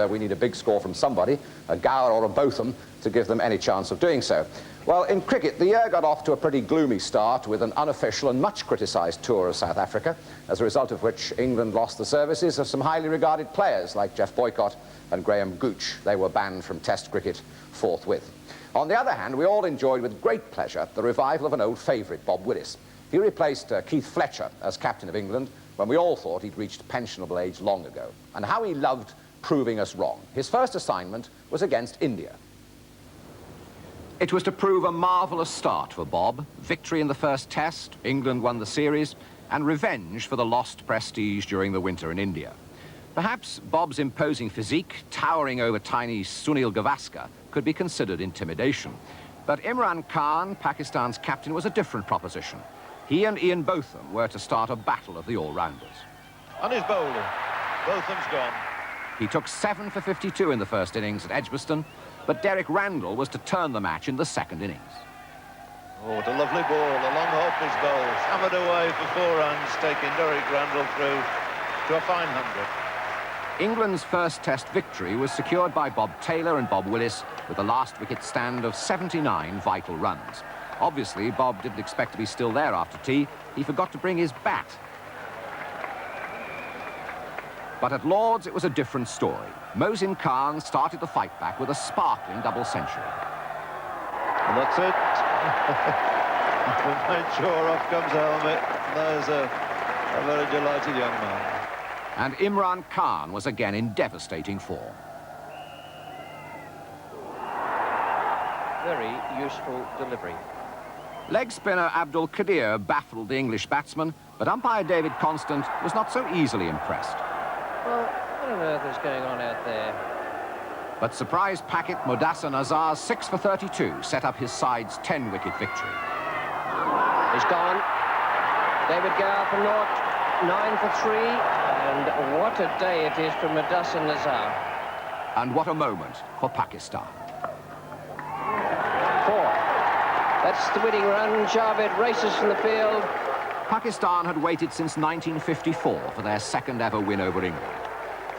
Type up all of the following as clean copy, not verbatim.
We need a big score from somebody, a Bough or a Botham, to give them any chance of doing so. Well, in cricket, the year got off to a pretty gloomy start with an unofficial and much criticised tour of South Africa, as a result of which England lost the services of some highly regarded players like Jeff Boycott and Graham Gooch. They were banned from Test cricket forthwith. On the other hand, we all enjoyed with great pleasure the revival of an old favourite, Bob Willis. He replaced Keith Fletcher as captain of England when we all thought he'd reached pensionable age long ago. And how he loved proving us wrong. His first assignment was against India. It was to prove a marvellous start for Bob. Victory in the first test, England won the series, and revenge for the lost prestige during the winter in India. Perhaps Bob's imposing physique, towering over tiny Sunil Gavaskar, could be considered intimidation. But Imran Khan, Pakistan's captain, was a different proposition. He and Ian Botham were to start a battle of the all-rounders. On his bowling, Botham's gone. He took 7 for 52 in the first innings at Edgbaston, but Derek Randall was to turn the match in the second innings. Oh, what a lovely ball, a long hopper's goal, hammered away for 4 runs, taking Derek Randall through to a fine 100. England's first test victory was secured by Bob Taylor and Bob Willis with a last wicket stand of 79 vital runs. Obviously, Bob didn't expect to be still there after tea. He forgot to bring his bat. But at Lord's, it was a different story. Mohsin Khan started the fight back with a sparkling double century. And that's it. Made sure off comes the helmet. There's a very delighted young man. And Imran Khan was again in devastating form. Very useful delivery. Leg spinner Abdul Qadir baffled the English batsman, but umpire David Constant was not so easily impressed. Well, what on earth is going on out there? But surprise packet Mudassar Nazar's 6 for 32 set up his side's 10-wicket victory. He's gone. David Gower for naught, 9 for 3, and what a day it is for Mudassar Nazar. And what a moment for Pakistan. 4. That's the winning run. Javed races from the field. Pakistan had waited since 1954 for their second ever win over England.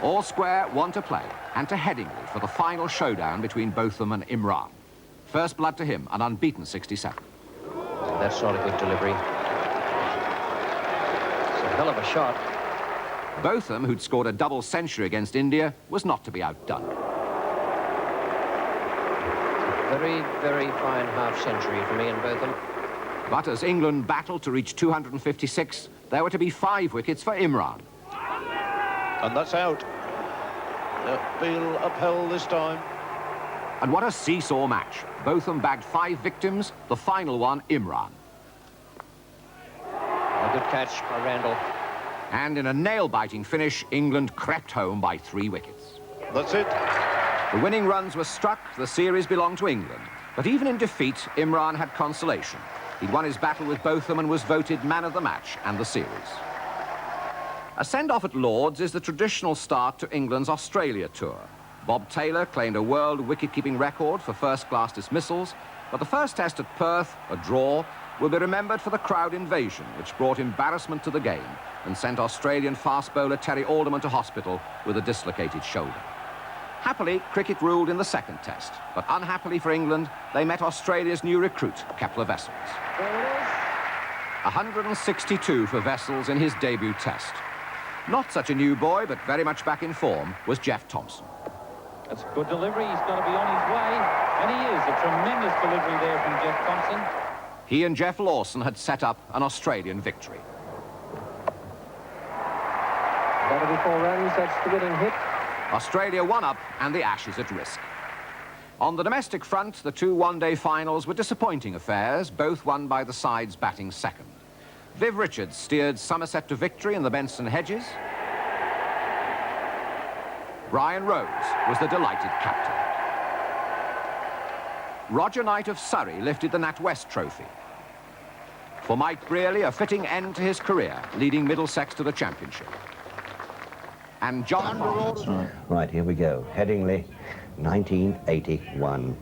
All square, one to play, and to Headingley for the final showdown between Botham and Imran. First blood to him, an unbeaten 67. That's not a good delivery. It's a hell of a shot. Botham, who'd scored a double century against India, was not to be outdone. Very, very fine half-century from Ian Botham. But as England battled to reach 256, there were to be 5 wickets for Imran. And that's out. Beale upheld this time. And what a seesaw match. Botham bagged 5 victims, the final one, Imran. A good catch by Randall. And in a nail-biting finish, England crept home by 3 wickets. That's it. The winning runs were struck, the series belonged to England. But even in defeat, Imran had consolation. He'd won his battle with Botham and was voted man of the match and the series. A send-off at Lord's is the traditional start to England's Australia tour. Bob Taylor claimed a world wicket-keeping record for first-class dismissals, but the first test at Perth, a draw, will be remembered for the crowd invasion, which brought embarrassment to the game and sent Australian fast bowler Terry Alderman to hospital with a dislocated shoulder. Happily, cricket ruled in the second test, but unhappily for England, they met Australia's new recruit, Kepler Wessels. 162 for Wessels in his debut test. Not such a new boy, but very much back in form, was Jeff Thomson. That's a good delivery. He's got to be on his way, and he is. A tremendous delivery there from Jeff Thomson. He and Jeff Lawson had set up an Australian victory. That'll be 4 runs. That's the winning hit. Australia won up, and the Ashes at risk. On the domestic front, the 2 one-day finals were disappointing affairs, both won by the sides batting second. Viv Richards steered Somerset to victory in the Benson Hedges. Brian Rose was the delighted captain. Roger Knight of Surrey lifted the NatWest Trophy. For Mike Brearley, a fitting end to his career, leading Middlesex to the championship. And John... Right, here we go. Headingley, 1981.